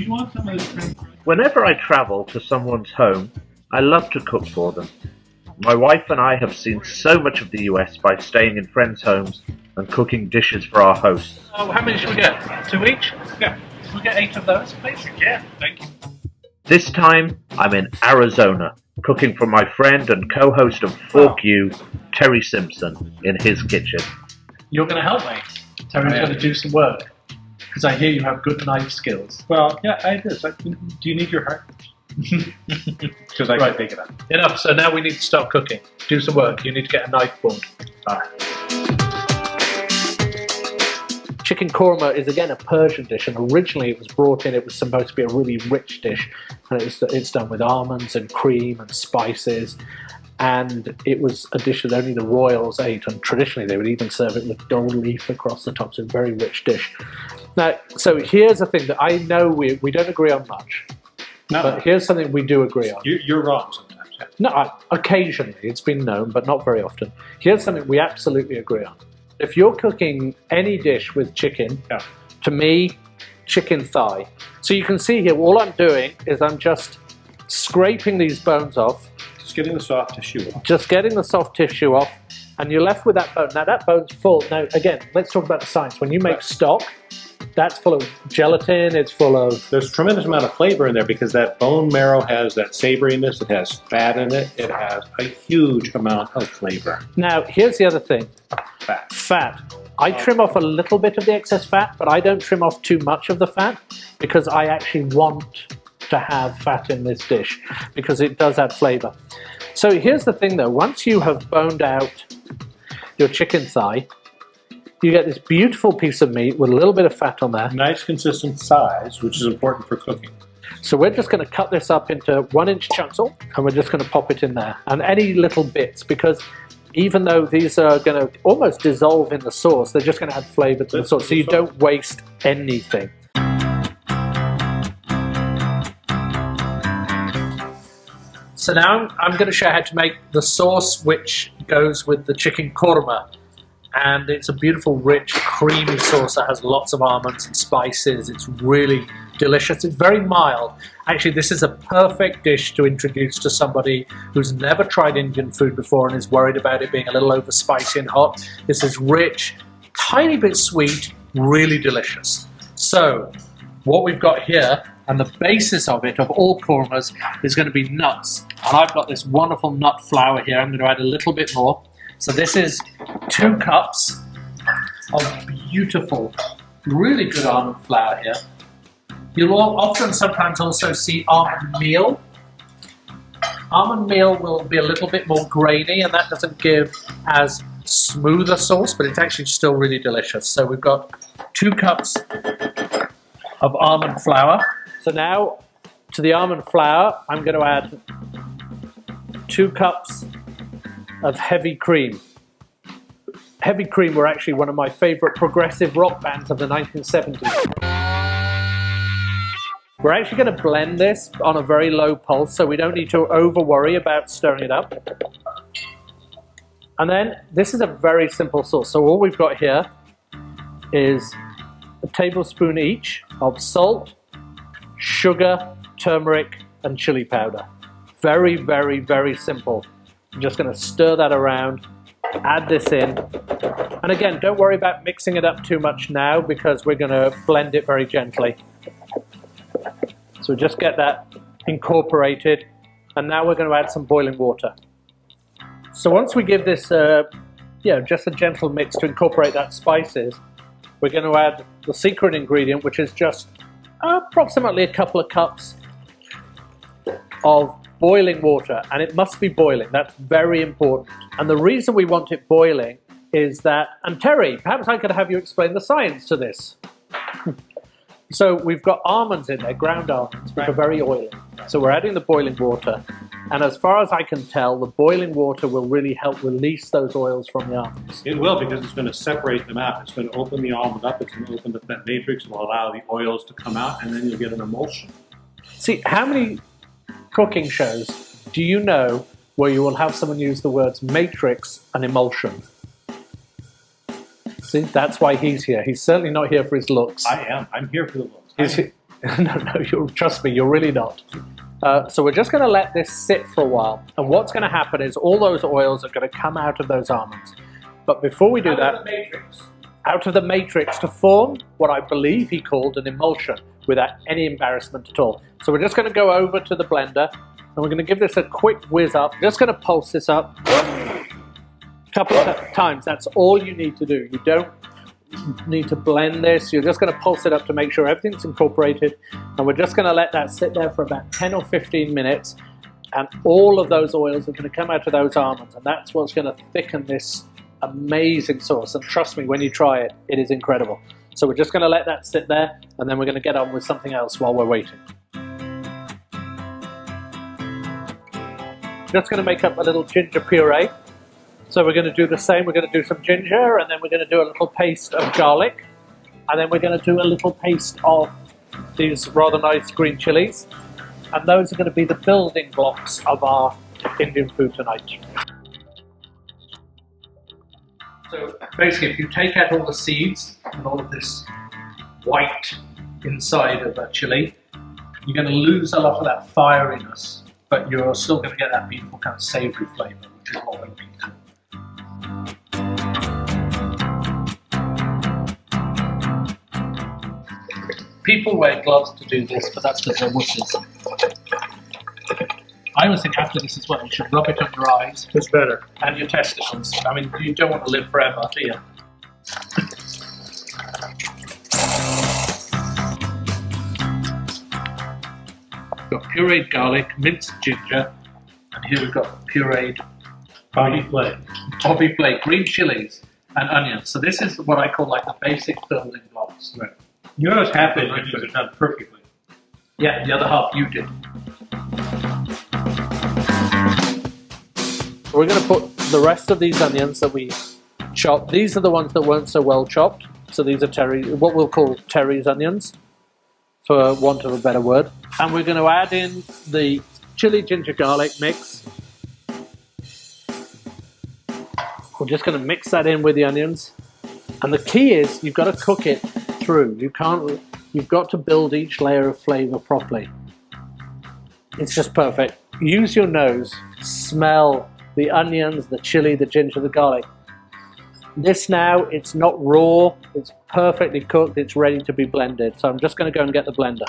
you want some of this French fries? Whenever I travel to someone's home, I love to cook for them. My wife and I have seen so much of the US by staying in friends' homes and cooking dishes for our hosts. Oh, how many should we get? 2 each? Yeah. Can we get 8 of those, please? Yeah, thank you. This time, I'm in Arizona, cooking for my friend and co-host of Fork You, Terry Simpson, in his kitchen. You're going to help me. Terry's going to do some work. Because I hear you have good knife skills. Well, yeah, I do. Do you need your heart? Because I can pick it up. Enough. So now we need to start cooking. Do some work. You need to get a knife formed. All right. Chicken korma is again a Persian dish, and originally it was brought in. It was supposed to be a really rich dish, and it's done with almonds and cream and spices. And it was a dish that only the royals ate, and traditionally they would even serve it with gold leaf across the top. So a very rich dish. Now, so here's the thing that I know we don't agree on much. No. But here's something we do agree on. You're wrong sometimes. Yeah. No, occasionally. It's been known, but not very often. Here's something we absolutely agree on. If you're cooking any dish with chicken, to me, chicken thigh. So you can see here, all I'm doing is I'm just scraping these bones off. Just getting the soft tissue off. Just getting the soft tissue off, and you're left with that bone. Now that bone's full. Now again, let's talk about the science. When you make stock, that's full of gelatin, it's full of... There's a tremendous amount of flavor in there because that bone marrow has that savoriness, it has fat in it, it has a huge amount of flavor. Now, here's the other thing. Fat. I trim off a little bit of the excess fat, but I don't trim off too much of the fat because I actually want to have fat in this dish because it does add flavor. So here's the thing though, once you have boned out your chicken thigh, you get this beautiful piece of meat with a little bit of fat on there. Nice consistent size, which is important for cooking. So we're just going to cut this up into 1-inch chunks, and we're just going to pop it in there. And any little bits, because even though these are going to almost dissolve in the sauce, they're just going to add flavor to the sauce, so you don't waste anything. So now I'm going to show how to make the sauce which goes with the chicken korma. And it's a beautiful, rich, creamy sauce that has lots of almonds and spices. It's really delicious. It's very mild. Actually, this is a perfect dish to introduce to somebody who's never tried Indian food before and is worried about it being a little over spicy and hot. This is rich, tiny bit sweet, really delicious. So, what we've got here, and the basis of it, of all kormas, is going to be nuts. And I've got this wonderful nut flour here. I'm going to add a little bit more. So this is 2 cups of beautiful, really good almond flour here. You'll often sometimes also see almond meal. Almond meal will be a little bit more grainy, and that doesn't give as smooth a sauce, but it's actually still really delicious. So we've got 2 cups of almond flour. So now to the almond flour, I'm going to add 2 cups of heavy cream. Heavy Cream were actually one of my favorite progressive rock bands of the 1970s. We're actually going to blend this on a very low pulse, so we don't need to over worry about stirring it up. And then this is a very simple sauce. So all we've got here is a tablespoon each of salt, sugar, turmeric, and chili powder. Very, very, very simple. I'm just going to stir that around, add this in, and again, don't worry about mixing it up too much now because we're going to blend it very gently. So just get that incorporated, and now we're going to add some boiling water. So once we give this just a gentle mix to incorporate that spices, we're going to add the secret ingredient, which is just approximately a couple of cups of boiling water, and it must be boiling. That's very important. And the reason we want it boiling is that, and Terry, perhaps I could have you explain the science to this. So we've got almonds in there, ground almonds, which are very oily. So we're adding the boiling water, and as far as I can tell, the boiling water will really help release those oils from the almonds. It will, because it's going to separate them out. It's going to open the almond up, it's going to open the fat matrix, it will allow the oils to come out, and then you'll get an emulsion. See, how many cooking shows do you know where you will have someone use the words matrix and emulsion? See, that's why he's here. He's certainly not here for his looks. I am. I'm here for the looks. No, trust me, you're really not. So we're just going to let this sit for a while. And what's going to happen is all those oils are going to come out of those almonds. But before we do that, out of the matrix to form what I believe he called an emulsion without any embarrassment at all. So we're just going to go over to the blender and we're going to give this a quick whiz up. Just going to pulse this up a couple of times. That's all you need to do. You don't need to blend this. You're just going to pulse it up to make sure everything's incorporated. And we're just going to let that sit there for about 10 or 15 minutes. And all of those oils are going to come out of those almonds. And that's what's going to thicken this amazing sauce. And trust me, when you try it, it is incredible. So we're just going to let that sit there, and then we're going to get on with something else while we're waiting. Just going to make up a little ginger puree. So we're going to do the same. We're going to do some ginger, and then we're going to do a little paste of garlic, and then we're going to do a little paste of these rather nice green chilies. And those are going to be the building blocks of our Indian food tonight. So basically, if you take out all the seeds and all of this white inside of that chili, you're going to lose a lot of that fieriness, but you're still going to get that beautiful kind of savoury flavour, which is what we're looking for. People wear gloves to do this, but that's because they're wusses. I always think after this as well, you should rub it on your eyes. It's better. And your testicles. I mean, you don't want to live forever, do you? We've got pureed garlic, minced ginger, and here we've got pureed Bobby flake, green chilies, and onions. So this is what I call like the basic building blocks. Right. You notice half the onions are done perfectly. Yeah, the other half you did. We're going to put the rest of these onions that we chopped. These are the ones that weren't so well chopped. So these are what we'll call Terry's onions, for want of a better word. And we're going to add in the chili ginger garlic mix. We're just going to mix that in with the onions. And the key is you've got to cook it through. You've got to build each layer of flavor properly. It's just perfect. Use your nose, smell the onions, the chili, the ginger, the garlic. This now, it's not raw, it's perfectly cooked, it's ready to be blended. So I'm just going to go and get the blender.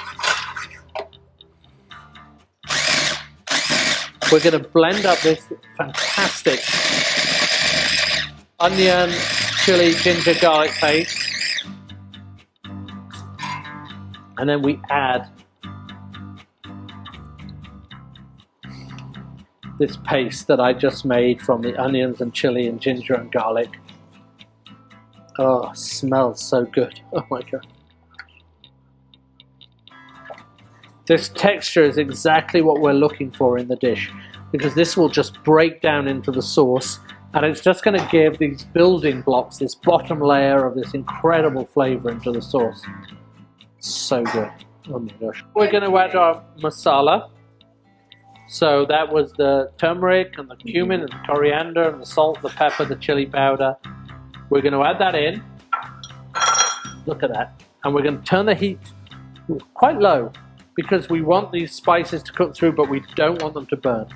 We're going to blend up this fantastic onion, chili, ginger, garlic paste. And then we add this paste that I just made from the onions and chili and ginger and garlic. Oh, smells so good. Oh my God. This texture is exactly what we're looking for in the dish, because this will just break down into the sauce, and it's just going to give these building blocks, this bottom layer of this incredible flavor into the sauce. So good. Oh my gosh. We're going to add our masala. So that was the turmeric and the cumin and the coriander and the salt, the pepper, the chili powder. We're going to add that in. Look at that. And we're going to turn the heat quite low, because we want these spices to cook through, but we don't want them to burn.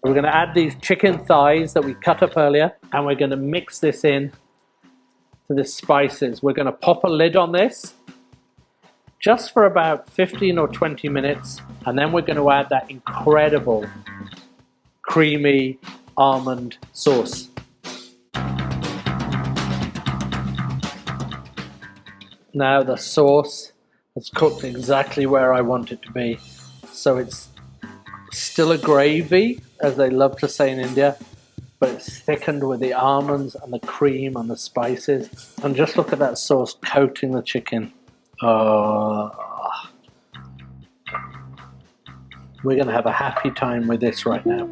We're going to add these chicken thighs that we cut up earlier, and we're going to mix this in to the spices. We're going to pop a lid on this just for about 15 or 20 minutes, and then we're going to add that incredible creamy almond sauce. Now the sauce has cooked exactly where I want it to be. So it's still a gravy, as they love to say in India, but it's thickened with the almonds and the cream and the spices. And just look at that sauce coating the chicken. Oh, we're going to have a happy time with this right now.